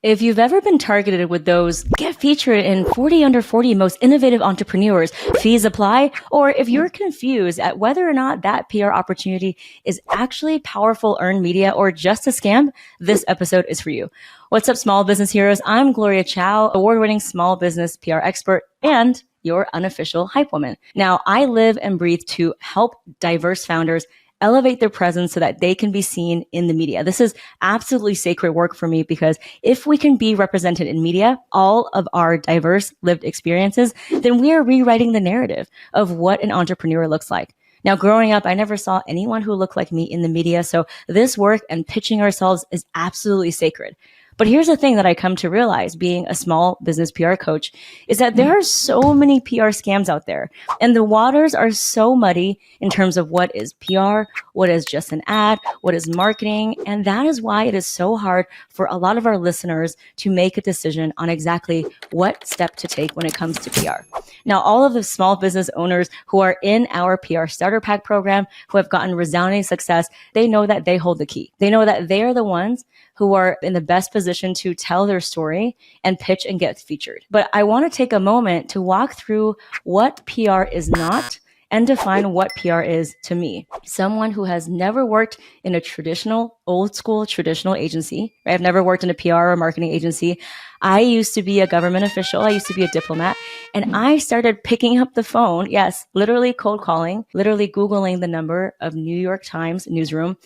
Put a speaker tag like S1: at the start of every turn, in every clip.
S1: If you've ever been targeted with those get featured in 40 under 40 most innovative entrepreneurs, fees apply, or if you're confused at whether or not that PR opportunity is actually powerful earned media or just a scam, this episode is for you. What's up, small business heroes? I'm Gloria Chow, award-winning small business PR expert and your unofficial hype woman. Now, I live and breathe to help diverse founders elevate their presence so that they can be seen in the media. This is absolutely sacred work for me because if we can be represented in media, all of our diverse lived experiences, then we are rewriting the narrative of what an entrepreneur looks like. Now, growing up, I never saw anyone who looked like me in the media, so this work and pitching ourselves is absolutely sacred. But here's the thing that I come to realize being a small business PR coach is that there are so many PR scams out there and the waters are so muddy in terms of what is PR, what is just an ad, what is marketing. And that is why it is so hard for a lot of our listeners to make a decision on exactly what step to take when it comes to PR. Now, all of the small business owners who are in our PR Starter Pack program, who have gotten resounding success, they know that they hold the key. They know that they are the ones who are in the best position to tell their story and pitch and get featured. But I want to take a moment to walk through what PR is not and define what PR is to me. Someone who has never worked in a traditional, old school, traditional agency, right? I've never worked in a PR or marketing agency. I used to be a government official. I used to be a diplomat. And I started picking up the phone. Yes, literally cold calling, literally Googling the number of New York Times newsroom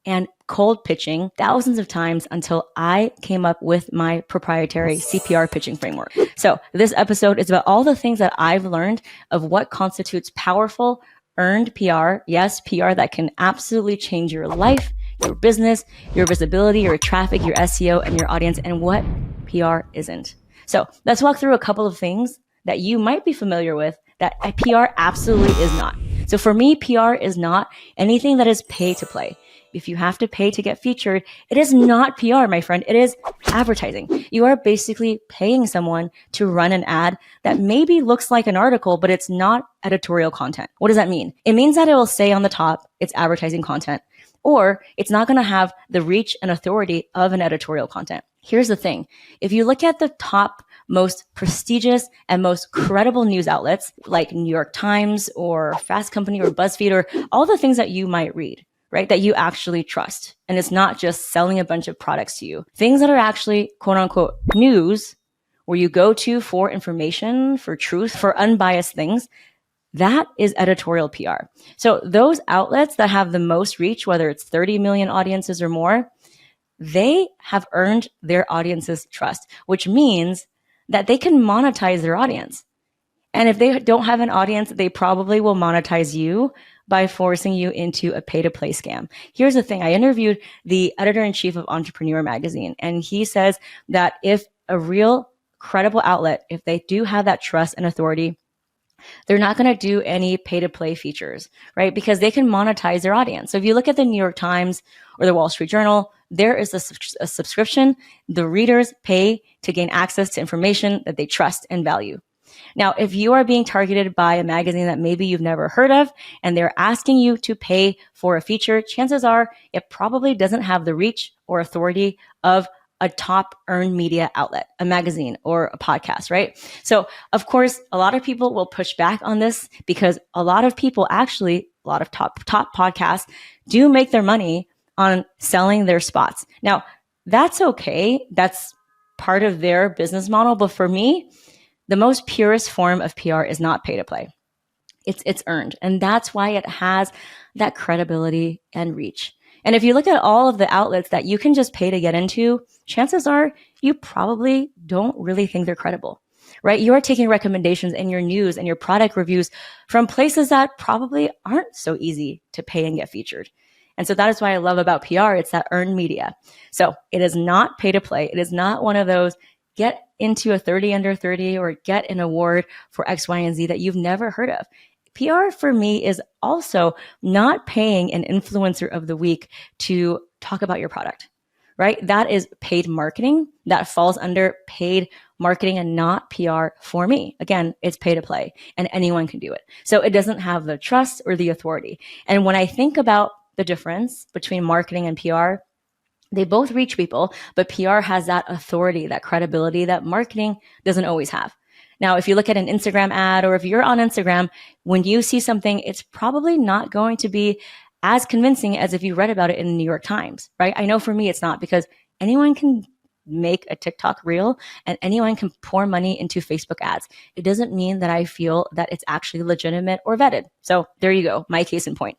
S1: and cold pitching thousands of times until I came up with my proprietary CPR pitching framework. So this episode is about all the things that I've learned of what constitutes powerful earned PR. Yes, PR that can absolutely change your life, your business, your visibility, your traffic, your SEO, and your audience, and what PR isn't. So let's walk through a couple of things that you might be familiar with that a PR absolutely is not. So for me, PR is not anything that is pay to play. If you have to pay to get featured, it is not PR, my friend. It is advertising. You are basically paying someone to run an ad that maybe looks like an article, but it's not editorial content. What does that mean? It means that it will say on the top, it's advertising content, or it's not going to have the reach and authority of an editorial content. Here's the thing. If you look at the top most prestigious and most credible news outlets like New York Times or Fast Company or BuzzFeed or all the things that you might read, right? That you actually trust. And it's not just selling a bunch of products to you. Things that are actually quote unquote news, where you go to for information, for truth, for unbiased things, that is editorial PR. So those outlets that have the most reach, whether it's 30 million audiences or more, they have earned their audience's trust, which means that they can monetize their audience. And if they don't have an audience, they probably will monetize you by forcing you into a pay-to-play scam. Here's the thing. I interviewed the editor-in-chief of Entrepreneur Magazine, and he says that if a real credible outlet, if they do have that trust and authority, they're not going to do any pay-to-play features, right? Because they can monetize their audience. So if you look at the New York Times or the Wall Street Journal, there is a subscription. The readers pay to gain access to information that they trust and value. Now, if you are being targeted by a magazine that maybe you've never heard of and they're asking you to pay for a feature, chances are it probably doesn't have the reach or authority of a top earned media outlet, a magazine or a podcast, right? So, of course, a lot of people will push back on this because a lot of people actually, a lot of top podcasts do make their money on selling their spots. Now, that's okay. That's part of their business model. But for me, the most purest form of PR is not pay to play. It's earned. And that's why it has that credibility and reach. And if you look at all of the outlets that you can just pay to get into, chances are you probably don't really think they're credible, right? You are taking recommendations in your news and your product reviews from places that probably aren't so easy to pay and get featured. And so that is why I love about PR. It's that earned media. So it is not pay to play. It is not one of those get into a 30 under 30 or get an award for X, Y, and Z that you've never heard of. PR for me is also not paying an influencer of the week to talk about your product, right? That is paid marketing. That falls under paid marketing and not PR for me. Again, it's pay to play and anyone can do it. So it doesn't have the trust or the authority. And when I think about the difference between marketing and PR, They both reach people, but PR has that authority, that credibility that marketing doesn't always have. Now, if you look at an Instagram ad or if you're on Instagram, when you see something, it's probably not going to be as convincing as if you read about it in the New York Times, right? I know for me, it's not, because anyone can make a TikTok reel and anyone can pour money into Facebook ads. It doesn't mean that I feel that it's actually legitimate or vetted. So there you go, my case in point.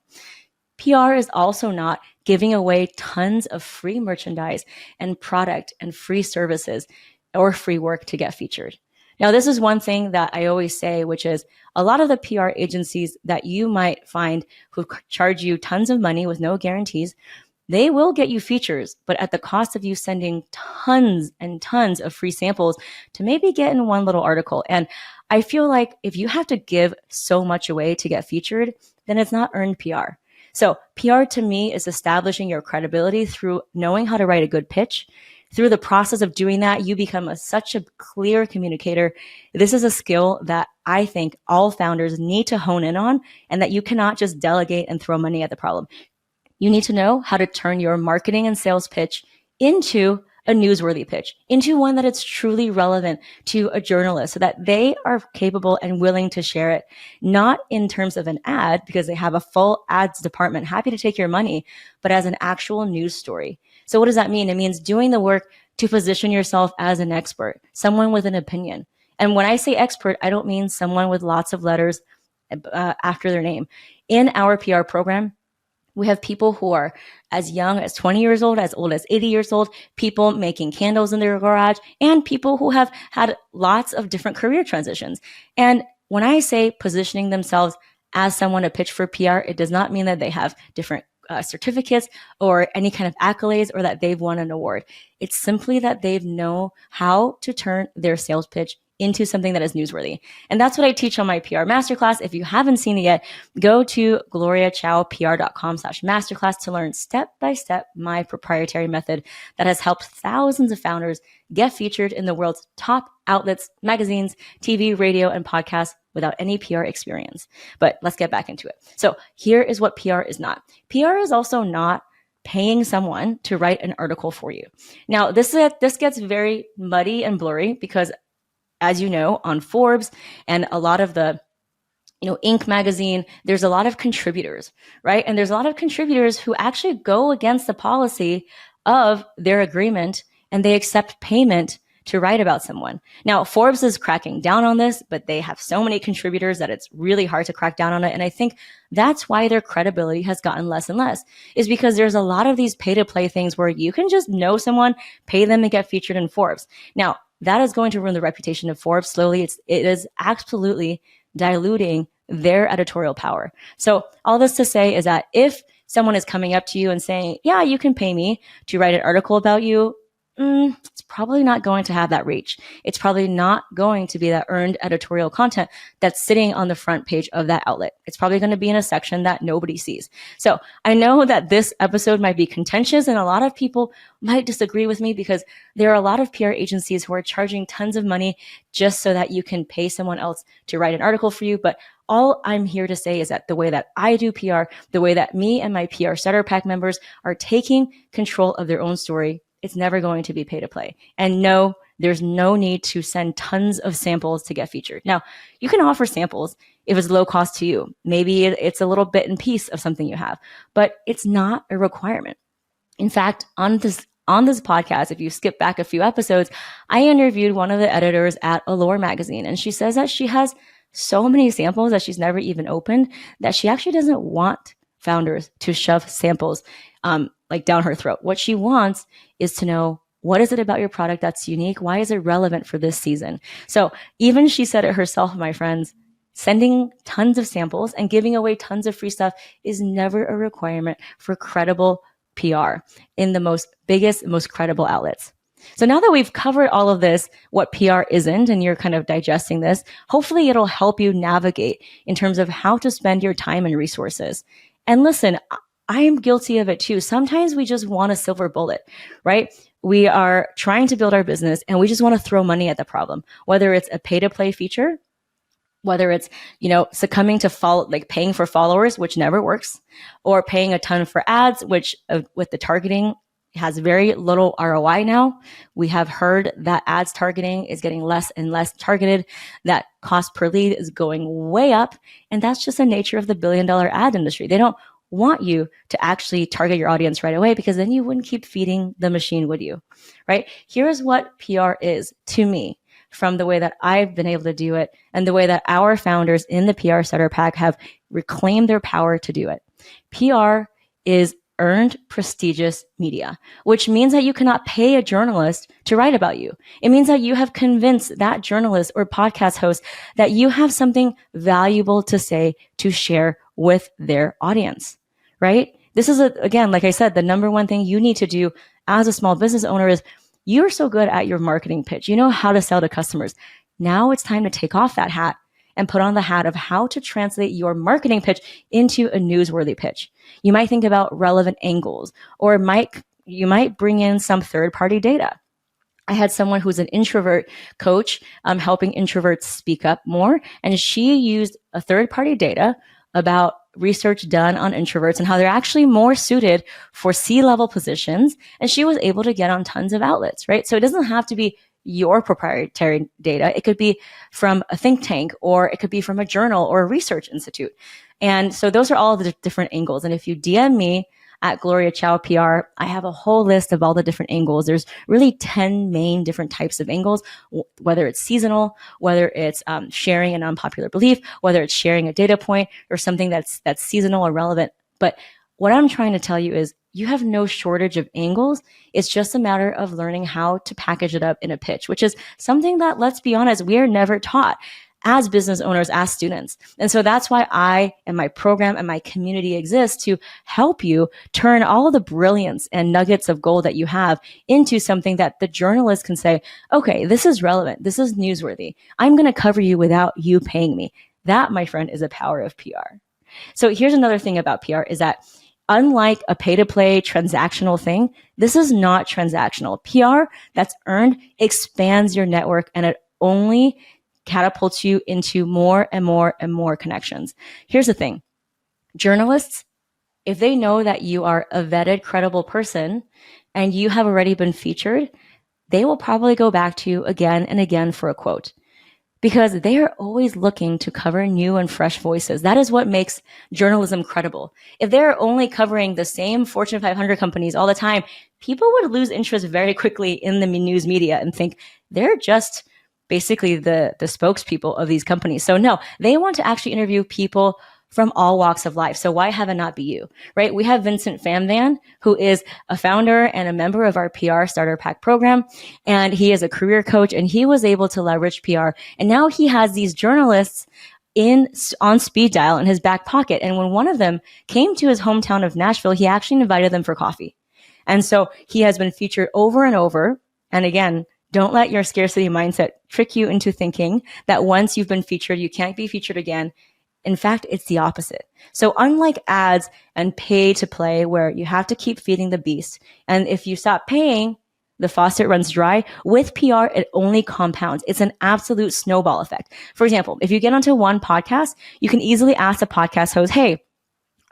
S1: PR is also not giving away tons of free merchandise and product and free services or free work to get featured. Now, this is one thing that I always say, which is a lot of the PR agencies that you might find who charge you tons of money with no guarantees, they will get you features, but at the cost of you sending tons and tons of free samples to maybe get in one little article. And I feel like if you have to give so much away to get featured, then it's not earned PR. So PR to me is establishing your credibility through knowing how to write a good pitch. Through the process of doing that, you become such a clear communicator. This is a skill that I think all founders need to hone in on, and that you cannot just delegate and throw money at the problem. You need to know how to turn your marketing and sales pitch into a newsworthy pitch, into one that it's truly relevant to a journalist so that they are capable and willing to share it, not in terms of an ad because they have a full ads department happy to take your money, but as an actual news story. So what does that mean? It means doing the work to position yourself as an expert, someone with an opinion. And when I say expert, I don't mean someone with lots of letters after their name. In our PR program, we have people who are as young as 20 years old as 80 years old, people making candles in their garage, and people who have had lots of different career transitions. And when I say positioning themselves as someone to pitch for PR, it does not mean that they have different certificates or any kind of accolades or that they've won an award. It's simply that they know how to turn their sales pitch into something that is newsworthy. And that's what I teach on my PR masterclass. If you haven't seen it yet, go to gloriachowpr.com/masterclass to learn step-by-step my proprietary method that has helped thousands of founders get featured in the world's top outlets, magazines, TV, radio, and podcasts without any PR experience. But let's get back into it. So here is what PR is not. PR is also not paying someone to write an article for you. Now, this gets very muddy and blurry because, as you know, on Forbes and a lot of the, Inc. magazine, there's a lot of contributors, right? And there's a lot of contributors who actually go against the policy of their agreement and they accept payment to write about someone. Now, Forbes is cracking down on this, but they have so many contributors that it's really hard to crack down on it. And I think that's why their credibility has gotten less and less, is because there's a lot of these pay to play things where you can just know someone, pay them and get featured in Forbes. Now, that is going to ruin the reputation of Forbes slowly. It is absolutely diluting their editorial power. So all this to say is that if someone is coming up to you and saying, yeah, you can pay me to write an article about you, it's probably not going to have that reach. It's probably not going to be that earned editorial content that's sitting on the front page of that outlet. It's probably going to be in a section that nobody sees. So I know that this episode might be contentious and a lot of people might disagree with me because there are a lot of PR agencies who are charging tons of money just so that you can pay someone else to write an article for you. But all I'm here to say is that the way that I do PR, the way that me and my PR Starter Pack members are taking control of their own story, it's never going to be pay to play. And no, there's no need to send tons of samples to get featured. Now, you can offer samples if it's low cost to you. Maybe it's a little bit and piece of something you have, but it's not a requirement. In fact, on this podcast, if you skip back a few episodes, I interviewed one of the editors at Allure magazine, and she says that she has so many samples that she's never even opened that she actually doesn't want founders to shove samples like down her throat. What she wants is to know, what is it about your product that's unique? Why is it relevant for this season? So even she said it herself, my friends, sending tons of samples and giving away tons of free stuff is never a requirement for credible PR in the biggest, most credible outlets. So now that we've covered all of this, what PR isn't, and you're kind of digesting this, hopefully it'll help you navigate in terms of how to spend your time and resources. And listen, I am guilty of it too. Sometimes we just want a silver bullet, right? We are trying to build our business and we just want to throw money at the problem, whether it's a pay to play feature, whether it's, succumbing to paying for followers, which never works, or paying a ton for ads, which with the targeting has very little ROI now. We have heard that ads targeting is getting less and less targeted, that cost per lead is going way up. And that's just the nature of the billion-dollar ad industry. They don't want you to actually target your audience right away, because then you wouldn't keep feeding the machine, would you? Right? Here's what PR is to me from the way that I've been able to do it and the way that our founders in the PR Starter Pack have reclaimed their power to do it. PR is earned prestigious media, which means that you cannot pay a journalist to write about you. It means that you have convinced that journalist or podcast host that you have something valuable to say to share with their audience, right? This is, again, like I said, the number one thing you need to do as a small business owner is you're so good at your marketing pitch. You know how to sell to customers. Now it's time to take off that hat and put on the hat of how to translate your marketing pitch into a newsworthy pitch. You might think about relevant angles, or you might bring in some third-party data. I had someone who's an introvert coach helping introverts speak up more, and she used a third-party data about research done on introverts and how they're actually more suited for C-level positions, and she was able to get on tons of outlets, right? So it doesn't have to be your proprietary data. It could be from a think tank, or it could be from a journal or a research institute. And so those are all the different angles. And if you DM me at Gloria Chow PR, I have a whole list of all the different angles. There's really 10 main different types of angles, whether it's seasonal, whether it's sharing an unpopular belief, whether it's sharing a data point or something that's seasonal or relevant. But what I'm trying to tell you is you have no shortage of angles. It's just a matter of learning how to package it up in a pitch, which is something that, let's be honest, we are never taught as business owners, as students. And so that's why I and my program and my community exists, to help you turn all of the brilliance and nuggets of gold that you have into something that the journalist can say, okay, this is relevant. This is newsworthy. I'm going to cover you without you paying me. That, my friend, is the power of PR. So here's another thing about PR is that unlike a pay-to-play transactional thing, this is not transactional. PR that's earned expands your network, and it only catapults you into more and more and more connections. Here's the thing. Journalists, if they know that you are a vetted, credible person and you have already been featured, they will probably go back to you again and again for a quote, because they are always looking to cover new and fresh voices. That is what makes journalism credible. If they're only covering the same Fortune 500 companies all the time, people would lose interest very quickly in the news media and think they're just basically the spokespeople of these companies. So no, they want to actually interview people from all walks of life. So why have it not be you, right? We have Vincent Famvan, who is a founder and a member of our PR Starter Pack program. And he is a career coach, and he was able to leverage PR. And now he has these journalists on speed dial in his back pocket. And when one of them came to his hometown of Nashville, he actually invited them for coffee. And so he has been featured over and over. And again, don't let your scarcity mindset trick you into thinking that once you've been featured, you can't be featured again. In fact, it's the opposite. So unlike ads and pay to play, where you have to keep feeding the beast, and if you stop paying, the faucet runs dry, with PR, it only compounds. It's an absolute snowball effect. For example, if you get onto one podcast, you can easily ask the podcast host, hey,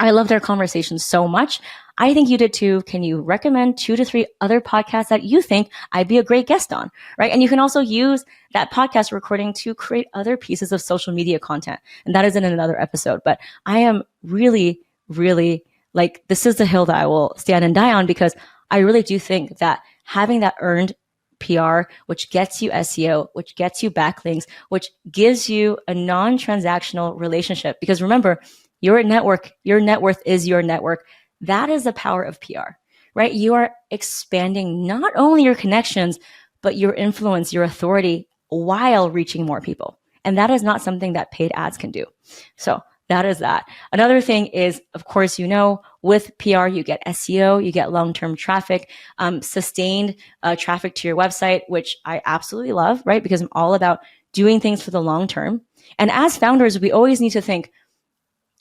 S1: I loved our conversation so much. I think you did too. Can you recommend 2 to 3 other podcasts that you think I'd be a great guest on, right? And you can also use that podcast recording to create other pieces of social media content. And that is in another episode. But I am really, really like, this is the hill that I will stand and die on, because I really do think that having that earned PR, which gets you SEO, which gets you backlinks, which gives you a non-transactional relationship. Because remember, your net worth is your network. That is the power of PR, right? You are expanding not only your connections, but your influence, your authority, while reaching more people. And that is not something that paid ads can do. So that is that. Another thing is, of course, with PR, you get SEO, you get long-term traffic, sustained traffic to your website, which I absolutely love, right? Because I'm all about doing things for the long term. And as founders, we always need to think,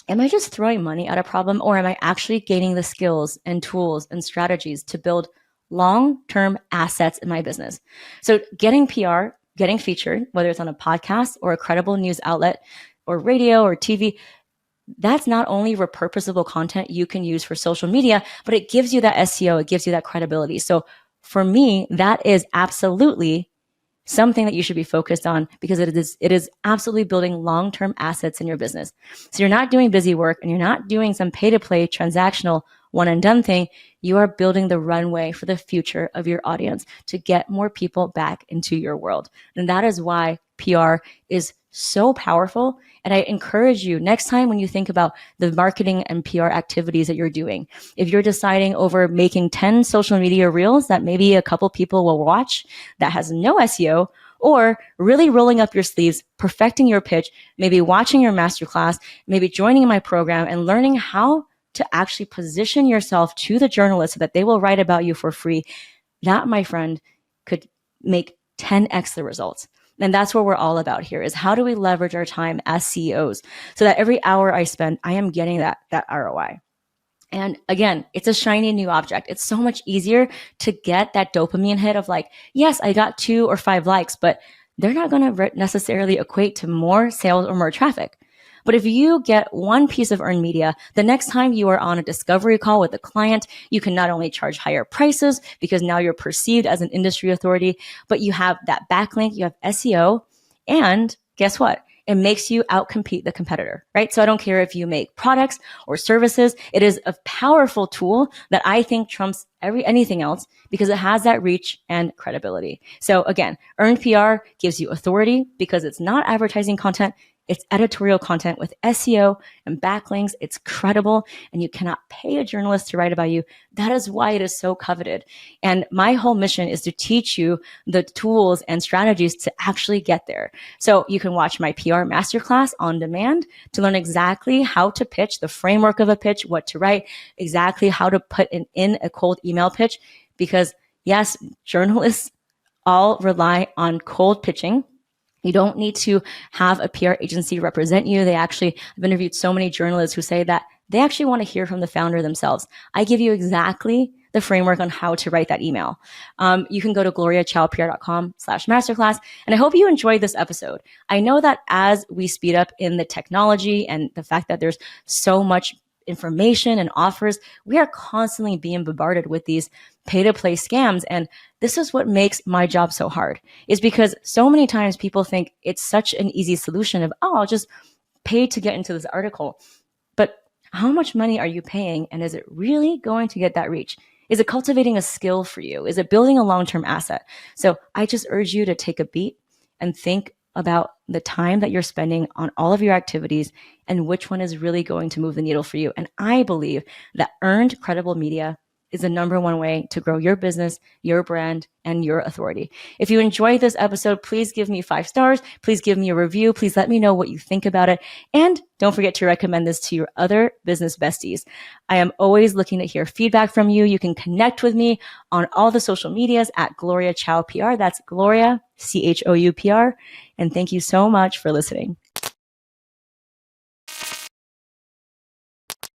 S1: am I just throwing money at a problem, or am I actually gaining the skills and tools and strategies to build long-term assets in my business? So getting PR, getting featured, whether it's on a podcast or a credible news outlet or radio or TV, that's not only repurposable content you can use for social media, but it gives you that SEO, it gives you that credibility. So for me, that is absolutely something that you should be focused on, because it is absolutely building long-term assets in your business. So you're not doing busy work and you're not doing some pay-to-play transactional one and done thing. You are building the runway for the future of your audience to get more people back into your world. And that is why PR is so powerful. And I encourage you, next time when you think about the marketing and PR activities that you're doing, if you're deciding over making 10 social media reels that maybe a couple people will watch that has no SEO, or really rolling up your sleeves, perfecting your pitch, maybe watching your masterclass, maybe joining my program and learning how to actually position yourself to the journalists so that they will write about you for free, that, my friend, could make 10x the results. And that's what we're all about here, is how do we leverage our time as CEOs so that every hour I spend, I am getting that ROI. And again, it's a shiny new object. It's so much easier to get that dopamine hit of like, yes, I got 2 or 5 likes, but they're not going to necessarily equate to more sales or more traffic. But if you get one piece of earned media, the next time you are on a discovery call with a client, you can not only charge higher prices because now you're perceived as an industry authority, but you have that backlink, you have SEO, and guess what? It makes you outcompete the competitor, right? So I don't care if you make products or services. It is a powerful tool that I think trumps anything else because it has that reach and credibility. So again, earned PR gives you authority because it's not advertising content. It's editorial content with SEO and backlinks. It's credible, and you cannot pay a journalist to write about you. That is why it is so coveted. And my whole mission is to teach you the tools and strategies to actually get there. So you can watch my PR masterclass on demand to learn exactly how to pitch, the framework of a pitch, what to write, exactly how to put in a cold email pitch. Because yes, journalists all rely on cold pitching. You don't need to have a PR agency represent you. I've interviewed so many journalists who say that they actually want to hear from the founder themselves. I give you exactly the framework on how to write that email. You can go to gloriachowpr.com/masterclass. And I hope you enjoyed this episode. I know that as we speed up in the technology and the fact that there's so much information and offers, we are constantly being bombarded with these pay-to-play scams. And this is what makes my job so hard, is because so many times people think it's such an easy solution of, oh, I'll just pay to get into this article. But how much money are you paying? And is it really going to get that reach? Is it cultivating a skill for you? Is it building a long-term asset? So I just urge you to take a beat and think about the time that you're spending on all of your activities and which one is really going to move the needle for you. And I believe that earned credible media is the number one way to grow your business, your brand, and your authority. If you enjoyed this episode, please give me 5 stars. Please give me a review. Please let me know what you think about it. And don't forget to recommend this to your other business besties. I am always looking to hear feedback from you. You can connect with me on all the social medias at Gloria Chow PR. That's Gloria, CHOUPR. And thank you so much for listening.